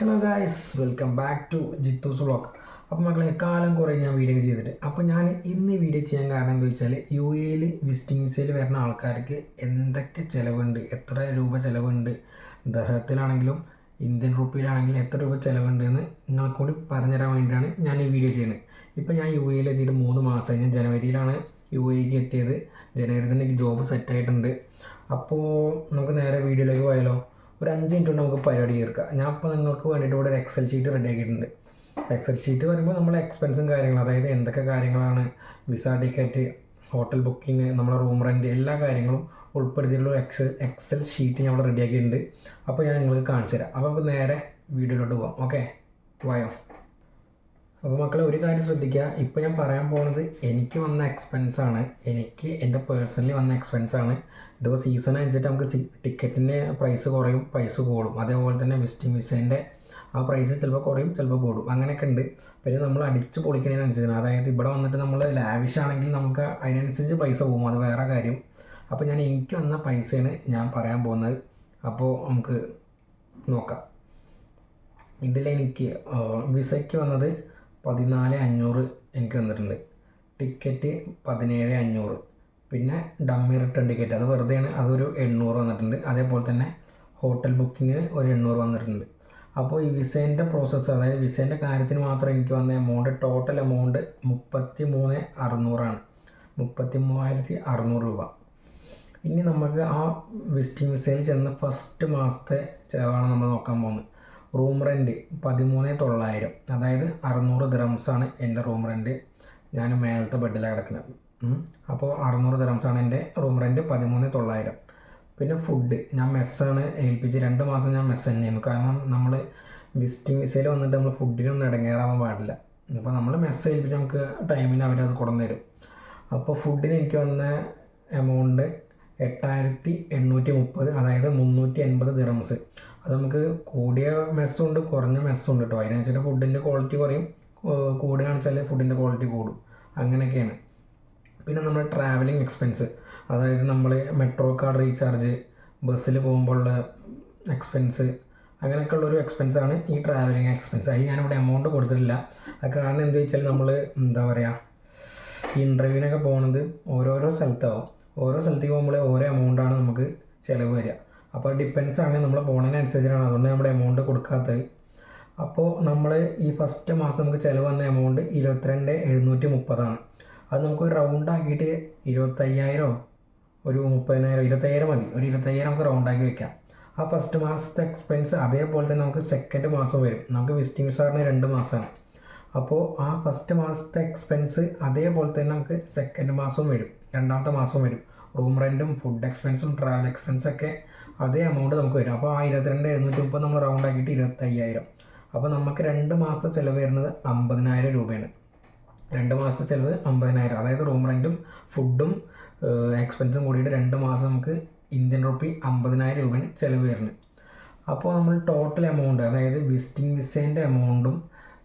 Hello guys, welcome back to Jithu's vlog. അപ്പോൾ മക്കളെ, കാലം കുറേ ഞാൻ വീഡിയോ ചെയ്തിട്ട്. അപ്പോൾ ഞാൻ ഇന്ന് ഈ വീഡിയോ ചെയ്യാൻ കാരണം എന്താ വെച്ചാൽ, യു എയിൽ വിസിറ്റിംഗ് വിസയിൽ വരുന്ന ആൾക്കാർക്ക് എന്തൊക്കെ ചിലവുണ്ട്, എത്ര രൂപ ചിലവുണ്ട്, ദർഹത്തിലാണെങ്കിലും ഇന്ത്യൻ റുപ്പിയിലാണെങ്കിലും എത്ര രൂപ ചിലവുണ്ട് എന്ന് നിങ്ങൾക്ക് കൂടി പറഞ്ഞുതരാൻ വേണ്ടിയിട്ടാണ് ഞാൻ ഈ വീഡിയോ ചെയ്യുന്നത്. ഇപ്പോൾ ഞാൻ യു എയിൽ എത്തിയിട്ട് 3 മാസമായി. ഞാൻ ജനുവരിയിലാണ് യു എക്ക് എത്തിയത്. ജനുവരി തന്നെ എനിക്ക് ജോബ് സെറ്റായിട്ടുണ്ട്. അപ്പോൾ നമുക്ക് നേരെ വീഡിയോയിലേക്ക് പോയാലോ. ഒരു 5 മിനിറ്റ് കൊണ്ട് നമുക്ക് പരിപാടി തീർക്കാം. ഞാൻ ഇപ്പോൾ നിങ്ങൾക്ക് വേണ്ടിയിട്ട് ഇവിടെ ഒരു എക്സൽ ഷീറ്റ് റെഡി ആക്കിയിട്ടുണ്ട്. എക്സൽ ഷീറ്റ് പറയുമ്പോൾ നമ്മളെ എക്സ്പെൻസും കാര്യങ്ങളും, അതായത് എന്തൊക്കെ കാര്യങ്ങളാണ്, വിസ ടിക്കറ്റ്, ഹോട്ടൽ ബുക്കിംഗ്, നമ്മളെ റൂം റെൻറ്റ്, എല്ലാ കാര്യങ്ങളും ഉൾപ്പെടുത്തിയിട്ടുള്ള എക്സൽ ഷീറ്റ് ഞാൻ ഇവിടെ റെഡി ആക്കിയിട്ടുണ്ട്. അപ്പോൾ ഞാൻ നിങ്ങൾക്ക് കാണിച്ചു തരാം. അപ്പോൾ നമുക്ക് നേരെ വീഡിയോയിലോട്ട് പോകാം. ഓക്കെ, വായോ. അപ്പോൾ മക്കളെ, ഒരു കാര്യം ശ്രദ്ധിക്കുക. ഇപ്പോൾ ഞാൻ പറയാൻ പോകുന്നത് എനിക്ക് വന്ന എക്സ്പെൻസാണ്, എനിക്ക് എൻ്റെ പേഴ്സണലി വന്ന എക്സ്പെൻസാണ്. ഇതിപ്പോൾ സീസൺ അനുസരിച്ചിട്ട് നമുക്ക് ടിക്കറ്റിൻ്റെ പ്രൈസ് കുറയും, പ്രൈസ് കൂടും. അതേപോലെ തന്നെ വിസിറ്റിംഗ് വിസേൻ്റെ ആ പ്രൈസ് ചിലപ്പോൾ കുറയും, ചിലപ്പോൾ കൂടും. അങ്ങനെയൊക്കെ ഉണ്ട്. പിന്നെ നമ്മൾ അടിച്ച് പൊളിക്കുന്നതിനനുസരിച്ചാണ്. അതായത് ഇവിടെ വന്നിട്ട് നമ്മൾ ലാവിഷ് ആണെങ്കിൽ നമുക്ക് അതിനനുസരിച്ച് പൈസ പോകും, അത് വേറെ കാര്യം. അപ്പോൾ എനിക്ക് വന്ന പൈസയാണ് ഞാൻ പറയാൻ പോകുന്നത്. അപ്പോൾ നമുക്ക് നോക്കാം. ഇതിലെനിക്ക് വിസയ്ക്ക് വന്നത് 14,500 എനിക്ക് വന്നിട്ടുണ്ട്. ടിക്കറ്റ് 17,500. പിന്നെ ഡമ്മി റിട്ടേൺ ടിക്കറ്റ്, അത് വെറുതെയാണ്, അതൊരു 800 വന്നിട്ടുണ്ട്. അതേപോലെ തന്നെ ഹോട്ടൽ ബുക്കിങ്ങിന് ഒരു 800 വന്നിട്ടുണ്ട്. അപ്പോൾ ഈ വിസേൻ്റെ പ്രോസസ്സ്, അതായത് വിസേൻ്റെ കാര്യത്തിന് മാത്രം എനിക്ക് വന്ന എമൗണ്ട്, ടോട്ടൽ എമൗണ്ട് 33,600 ആണ്. 33,600 രൂപ. ഇനി നമുക്ക് ആ വിസിറ്റിംഗ് വിസയിൽ ചെന്ന് ഫസ്റ്റ് മാസത്തെ ചിലവാണ് നമ്മൾ നോക്കാൻ പോകുന്നത്. റൂം റെൻറ്റ് 13,900, അതായത് 600 ദിറംസാണ് എൻ്റെ റൂം റെൻറ്റ്. ഞാൻ മേലത്തെ ബെഡിലാണ് കിടക്കുന്നത്. അപ്പോൾ 600 ദിറംസാണ് എൻ്റെ റൂം റെൻറ്റ്, 13,900. പിന്നെ ഫുഡ് ഞാൻ മെസ്സാണ് ഏൽപ്പിച്ച്. 2 മാസം ഞാൻ മെസ്സ് തന്നെയായിരുന്നു. കാരണം നമ്മൾ വിസിറ്റിംഗ് വിസയിൽ വന്നിട്ട് നമ്മൾ ഫുഡിനൊന്നും ഇടങ്ങേറാവാൻ പാടില്ല. അപ്പോൾ നമ്മൾ മെസ്സ് ഏൽപ്പിച്ച് നമുക്ക് ടൈമിന് അവരത് കൊണ്ടുവന്ന് തരും. അപ്പോൾ ഫുഡിന് എനിക്ക് വന്ന എമൗണ്ട് 8,830, അതായത് 380 ദിറംസ്. അത് നമുക്ക് കൂടിയ മെസ്സുണ്ട്, കുറഞ്ഞ മെസ്സുണ്ട് കേട്ടോ. അതിനനുസരിച്ച് ഫുഡിൻ്റെ ക്വാളിറ്റി കുറയും, കൂടുകയാണെന്ന് വെച്ചാൽ ഫുഡിൻ്റെ ക്വാളിറ്റി കൂടും. അങ്ങനെയൊക്കെയാണ്. പിന്നെ നമ്മുടെ ട്രാവലിംഗ് എക്സ്പെൻസ്, അതായത് നമ്മൾ മെട്രോ കാർഡ് റീചാർജ്, ബസ്സിൽ പോകുമ്പോഴുള്ള എക്സ്പെൻസ്, അങ്ങനെയൊക്കെയുള്ളൊരു എക്സ്പെൻസാണ് ഈ ട്രാവലിംഗ് എക്സ്പെൻസ്. അതിൽ ഞാനിവിടെ എമൗണ്ട് കൊടുത്തിട്ടില്ല. അത് കാരണം എന്താ വെച്ചാൽ നമ്മൾ എന്താ പറയുക, ഈ ഇൻ്റർവ്യൂവിനൊക്കെ പോകുന്നത് ഓരോരോ സ്ഥലത്താവും. ഓരോ സ്ഥലത്തേക്ക് പോകുമ്പോൾ ഓരോ എമൗണ്ടാണ് നമുക്ക് ചിലവ് വരിക. അപ്പോൾ ഡിപ്പെൻസ് ആണ് നമ്മൾ പോകുന്നതിനനുസരിച്ചാണ്. അതുകൊണ്ട് നമ്മുടെ എമൗണ്ട് കൊടുക്കാത്തത്. അപ്പോൾ നമ്മൾ ഈ ഫസ്റ്റ് മാസം നമുക്ക് ചിലവ് വന്ന എമൗണ്ട് 22,730 ആണ്. അത് നമുക്ക് റൗണ്ട് ആക്കിയിട്ട് 25,000, ഒരു 30,000, 25,000 മതി. ഒരു 25,000 നമുക്ക് റൗണ്ടാക്കി വെക്കാം. ആ ഫസ്റ്റ് മാസത്തെ എക്സ്പെൻസ് അതേപോലെ തന്നെ നമുക്ക് സെക്കൻഡ് മാസം വരും. നമുക്ക് വിസിറ്റിംഗ് വിസ 2 മാസമാണ്. അപ്പോൾ ആ ഫസ്റ്റ് മാസത്തെ എക്സ്പെൻസ് അതേപോലെ തന്നെ നമുക്ക് സെക്കൻഡ് മാസവും വരും, രണ്ടാമത്തെ മാസവും വരും. റൂം റെൻറ്റും ഫുഡ് എക്സ്പെൻസും ട്രാവൽ എക്സ്പെൻസൊക്കെ അതേ എമൗണ്ട് നമുക്ക് വരും. അപ്പോൾ ആ 22,730 നമ്മൾ റൗണ്ട് ആക്കിയിട്ട് 25,000. അപ്പോൾ നമുക്ക് 2 മാസത്തെ ചിലവ് വരുന്നത് 50,000 രൂപയാണ്. 2 മാസത്തെ ചിലവ് 50,000, അതായത് റൂം റെൻറ്റും ഫുഡും എക്സ്പെൻസും കൂടിയിട്ട് 2 മാസം നമുക്ക് ഇന്ത്യൻ റുപ്പി 50,000 രൂപയാണ് ചിലവ് വരുന്നത്. അപ്പോൾ നമ്മൾ ടോട്ടൽ എമൗണ്ട്, അതായത് വിസിറ്റിംഗ് വിസേൻ്റെ എമൗണ്ടും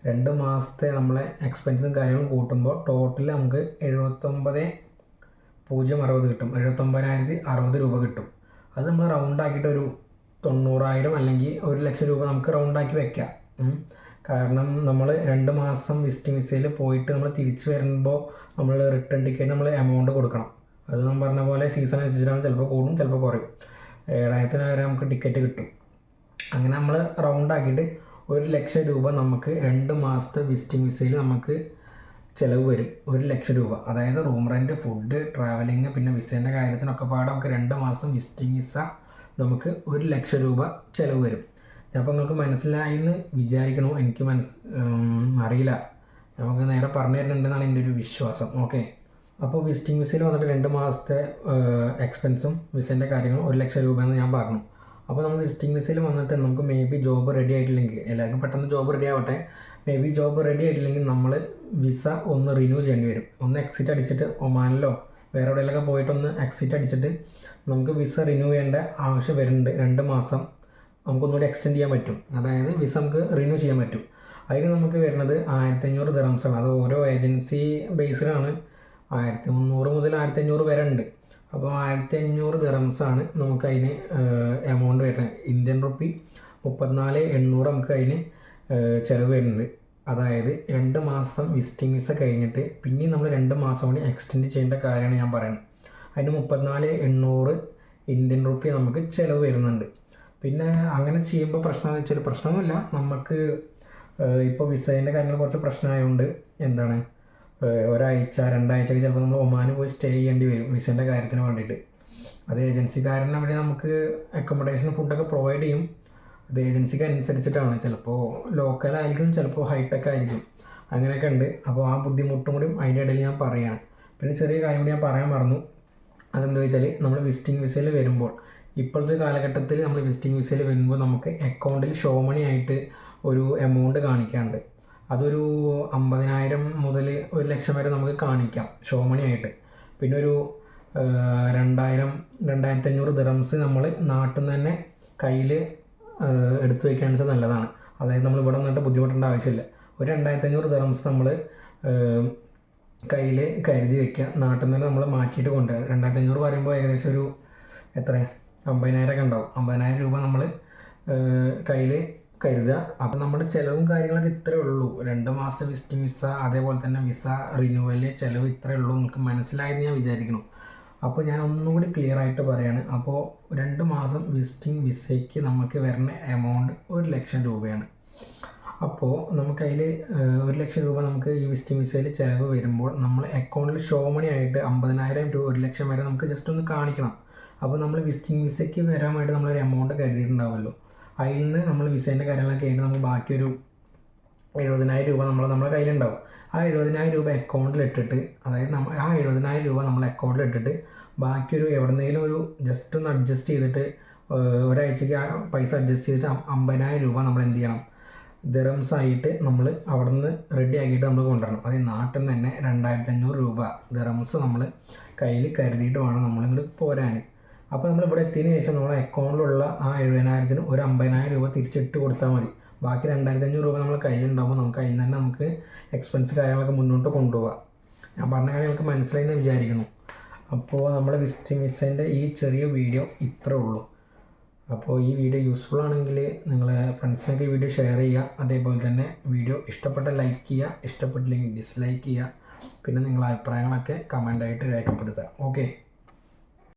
2 മാസത്തെ നമ്മളെ എക്സ്പെൻസും കാര്യങ്ങളും കൂട്ടുമ്പോൾ ടോട്ടൽ നമുക്ക് 79,060 കിട്ടും. 79,060 രൂപ കിട്ടും. അത് നമ്മൾ റൗണ്ട് ആക്കിയിട്ട് ഒരു 90,000 അല്ലെങ്കിൽ 1,00,000 രൂപ നമുക്ക് റൗണ്ടാക്കി വെക്കാം. കാരണം നമ്മൾ 2 മാസം വിസിറ്റിംഗ് വിസയിൽ പോയിട്ട് നമ്മൾ തിരിച്ച് വരുമ്പോൾ നമ്മൾ റിട്ടേൺ ടിക്കറ്റ് നമ്മൾ എമൗണ്ട് കൊടുക്കണം. അത് നമ്മൾ പറഞ്ഞ പോലെ സീസൺ അനുസരിച്ചാണ്, ചിലപ്പോൾ കൂടും, ചിലപ്പോൾ കുറയും. 7,000 വരെ നമുക്ക് ടിക്കറ്റ് കിട്ടും. അങ്ങനെ നമ്മൾ റൗണ്ട് ആക്കിയിട്ട് 1,00,000 രൂപ നമുക്ക് 2 മാസത്തെ വിസിറ്റിംഗ് വിസയിൽ നമുക്ക് ചിലവ് വരും. 1,00,000 രൂപ, അതായത് റൂം റെൻറ്റ്, ഫുഡ്, ട്രാവലിങ്, പിന്നെ വിസേൻ്റെ കാര്യത്തിനൊക്കെ പാടെ നമുക്ക് 2 മാസം വിസിറ്റിംഗ് വിസ നമുക്ക് 1,00,000 രൂപ ചിലവ് വരും. അപ്പോൾ നിങ്ങൾക്ക് മനസ്സിലായി എന്ന് വിചാരിക്കണോ, എനിക്ക് അറിയില്ല. നമുക്ക് നേരെ പറഞ്ഞു തരുന്നുണ്ടെന്നാണ് എൻ്റെ ഒരു വിശ്വാസം. ഓക്കെ, അപ്പോൾ വിസിറ്റിംഗ് വിസയിൽ വന്നിട്ട് 2 മാസത്തെ എക്സ്പെൻസും വിസേൻ്റെ കാര്യങ്ങളും 1,00,000 രൂപയെന്ന് ഞാൻ പറഞ്ഞു. അപ്പോൾ നമ്മൾ വിസിറ്റിംഗ് വിസയിൽ വന്നിട്ട് നമുക്ക് മേ ബി ജോബ് റെഡി ആയിട്ടില്ലെങ്കിൽ, എല്ലാവർക്കും പെട്ടെന്ന് ജോബ് റെഡി ആവട്ടെ, മേ ബി ജോബ് റെഡി ആയിട്ടില്ലെങ്കിൽ നമ്മൾ വിസ ഒന്ന് റിന്യൂ ചെയ്യേണ്ടി വരും. ഒന്ന് എക്സിറ്റ് അടിച്ചിട്ട് ഒമാനിലോ വേറെ എവിടെയെങ്കിലൊക്കെ പോയിട്ടൊന്ന് എക്സിറ്റ് അടിച്ചിട്ട് നമുക്ക് വിസ റിന്യൂ ചെയ്യേണ്ട ആവശ്യം വരുന്നുണ്ട്. 2 മാസം നമുക്കൊന്നുകൂടി എക്സ്റ്റെൻഡ് ചെയ്യാൻ പറ്റും. അതായത് വിസ നമുക്ക് റിന്യൂ ചെയ്യാൻ പറ്റും. അതിന് നമുക്ക് വരുന്നത് 1,500 ദിറംസാണ്. അത് ഓരോ ഏജൻസി ബേസിലാണ്. 1,300 മുതൽ 1,500 വരെ ഉണ്ട്. അപ്പോൾ 1,500 ദിറംസാണ് നമുക്കതിന് എമൗണ്ട് വരുന്നത്. ഇന്ത്യൻ റുപ്പി 34,800 നമുക്ക് അതിന് ചിലവ് വരുന്നുണ്ട്. അതായത് 2 മാസം വിസിറ്റിംഗ് വിസ കഴിഞ്ഞിട്ട് പിന്നെയും നമ്മൾ 2 മാസം കൂടി എക്സ്റ്റെൻഡ് ചെയ്യേണ്ട കാര്യമാണ് ഞാൻ പറയുന്നത്. അതിന് 34,800 ഇന്ത്യൻ റുപ്പി നമുക്ക് ചിലവ് വരുന്നുണ്ട്. പിന്നെ അങ്ങനെ ചെയ്യുമ്പോൾ പ്രശ്നമെന്ന് വെച്ചാൽ പ്രശ്നമൊന്നുമില്ല, നമുക്ക് ഇപ്പോൾ വിസേൻ്റെ കാര്യങ്ങൾ കുറച്ച് പ്രശ്നമായതുകൊണ്ട് എന്താണ് ഒരാഴ്ച 2 ആഴ്ചയൊക്കെ ചിലപ്പോൾ നമ്മൾ ഒമാന് പോയി സ്റ്റേ ചെയ്യേണ്ടി വരും വിസേൻ്റെ കാര്യത്തിന് വേണ്ടിയിട്ട്. അത് ഏജൻസിക്കാരനെ അവിടെ നമുക്ക് അക്കോമഡേഷൻ ഫുഡൊക്കെ പ്രൊവൈഡ് ചെയ്യും. അത് ഏജൻസിക്ക് അനുസരിച്ചിട്ടാണ്, ചിലപ്പോൾ ലോക്കലായിരിക്കും, ചിലപ്പോൾ ഹൈടെക് ആയിരിക്കും, അങ്ങനെയൊക്കെ ഉണ്ട്. അപ്പോൾ ആ ബുദ്ധിമുട്ടും കൂടി അതിൻ്റെ ഇടയിൽ ഞാൻ പറയുകയാണ്. പിന്നെ ചെറിയ കാര്യം കൂടി ഞാൻ പറയാൻ മറന്നു. അതെന്താ വെച്ചാൽ നമ്മൾ വിസിറ്റിംഗ് വിസയിൽ വരുമ്പോൾ ഇപ്പോഴത്തെ കാലഘട്ടത്തിൽ നമ്മൾ വിസിറ്റിംഗ് വിസയിൽ വരുമ്പോൾ നമുക്ക് അക്കൗണ്ടിൽ ഷോ മണി ആയിട്ട് ഒരു എമൗണ്ട് കാണിക്കാറുണ്ട്. അതൊരു 50,000 മുതൽ 1,00,000 വരെ നമുക്ക് കാണിക്കാം ഷോ മണി ആയിട്ട്. പിന്നെ ഒരു 2,000-2,500 ദിറംസ് നമ്മൾ നാട്ടിൽ നിന്ന് തന്നെ കയ്യിൽ എടുത്തു വയ്ക്കുകയാണെന്ന് വെച്ചാൽ നല്ലതാണ്. അതായത് നമ്മൾ ഇവിടെ നിന്നിട്ട് ബുദ്ധിമുട്ടേണ്ട ആവശ്യമില്ല. ഒരു 2,500 ദിറംസ് നമ്മൾ കയ്യിൽ കരുതി വയ്ക്കുക, നാട്ടിൽ നിന്ന് നമ്മൾ മാറ്റിയിട്ട് കൊണ്ടുവരിക. 2,500 പറയുമ്പോൾ ഏകദേശം ഒരു എത്ര 50,000 ഒക്കെ ഉണ്ടാവും. 50,000 രൂപ നമ്മൾ കയ്യിൽ കരുതുക. അപ്പം നമ്മുടെ ചിലവും കാര്യങ്ങളൊക്കെ ഇത്രയേ ഉള്ളൂ. 2 മാസം വിസിറ്റിംഗ് വിസ, അതേപോലെ തന്നെ വിസ റിന്യൂവൽ ചിലവ് ഇത്രയേ ഉള്ളൂ. നിങ്ങൾക്ക് മനസ്സിലായെന്ന് ഞാൻ വിചാരിക്കുന്നു. അപ്പോൾ ഞാൻ ഒന്നും കൂടി ക്ലിയർ ആയിട്ട് പറയുകയാണ്. അപ്പോൾ 2 മാസം വിസിറ്റിംഗ് വിസയ്ക്ക് നമുക്ക് വരുന്ന എമൗണ്ട് 1,00,000 രൂപയാണ്. അപ്പോൾ നമുക്കതിൽ 1,00,000 രൂപ നമുക്ക് ഈ വിസിറ്റിംഗ് വിസയിൽ ചിലവ് വരുമ്പോൾ നമ്മൾ അക്കൗണ്ടിൽ ഷോ മണി ആയിട്ട് 50,000 to 1,00,000 വരെ നമുക്ക് ജസ്റ്റ് ഒന്ന് കാണിക്കണം. അപ്പോൾ നമ്മൾ വിസിറ്റിംഗ് വിസയ്ക്ക് വരാൻ വേണ്ടി നമ്മളൊരു എമൗണ്ട് കരുതിയിട്ടുണ്ടാവുമല്ലോ, അതിൽ നിന്ന് നമ്മൾ വിസേൻ്റെ കാര്യങ്ങളൊക്കെ കഴിഞ്ഞ് നമുക്ക് ബാക്കി ഒരു 70,000 രൂപ നമ്മുടെ കയ്യിലുണ്ടാവും. ആ 70,000 രൂപ അക്കൗണ്ടിലിട്ടിട്ട്, അതായത് ആ 70,000 രൂപ നമ്മൾ അക്കൗണ്ടിലിട്ടിട്ട് ബാക്കി ഒരു എവിടെന്നെങ്കിലും ഒരു ജസ്റ്റ് ഒന്ന് അഡ്ജസ്റ്റ് ചെയ്തിട്ട് ഒരാഴ്ചയ്ക്ക് ആ പൈസ അഡ്ജസ്റ്റ് ചെയ്തിട്ട് 50,000 രൂപ നമ്മൾ എന്ത് ചെയ്യണം, ദിറംസ് ആയിട്ട് നമ്മൾ അവിടെ നിന്ന് റെഡി ആക്കിയിട്ട് നമ്മൾ കൊണ്ടുവരണം. അത് നാട്ടിൽ നിന്ന് തന്നെ 2,500 രൂപ ദിറംസ് നമ്മൾ കയ്യിൽ കരുതിയിട്ട് വേണം നമ്മളിങ്ങോട്ട് പോരാൻ. അപ്പോൾ നമ്മൾ ഇവിടെ എത്തിയതിന് ശേഷം നമ്മുടെ അക്കൗണ്ടിലുള്ള ആ 70,000-ന് ഒരു 50,000 രൂപ തിരിച്ചിട്ട് കൊടുത്താൽ മതി. ബാക്കി 2,500 രൂപ നമ്മൾ കയ്യിലുണ്ടാകുമ്പോൾ നമുക്ക് അതിൽ നിന്ന് തന്നെ നമുക്ക് എക്സ്പെൻസ് കാര്യങ്ങളൊക്കെ മുന്നോട്ട് കൊണ്ടുപോകാം. ഞാൻ പറഞ്ഞ കാര്യങ്ങൾക്ക് മനസ്സിലായെന്ന് വിചാരിക്കുന്നു. അപ്പോൾ നമ്മുടെ വിസിറ്റിംഗ് വിസേൻ്റെ ഈ ചെറിയ വീഡിയോ ഇത്രേ ഉള്ളൂ. അപ്പോൾ ഈ വീഡിയോ യൂസ്ഫുൾ ആണെങ്കിൽ നിങ്ങൾ ഫ്രണ്ട്സിനൊക്കെ ഈ വീഡിയോ ഷെയർ ചെയ്യുക. അതേപോലെ തന്നെ വീഡിയോ ഇഷ്ടപ്പെട്ട ലൈക്ക് ചെയ്യുക, ഇഷ്ടപ്പെട്ടില്ലെങ്കിൽ ഡിസ്ലൈക്ക് ചെയ്യുക. പിന്നെ നിങ്ങളുടെ അഭിപ്രായങ്ങളൊക്കെ കമൻ്റായിട്ട് രേഖപ്പെടുത്തുക. ഓക്കെ.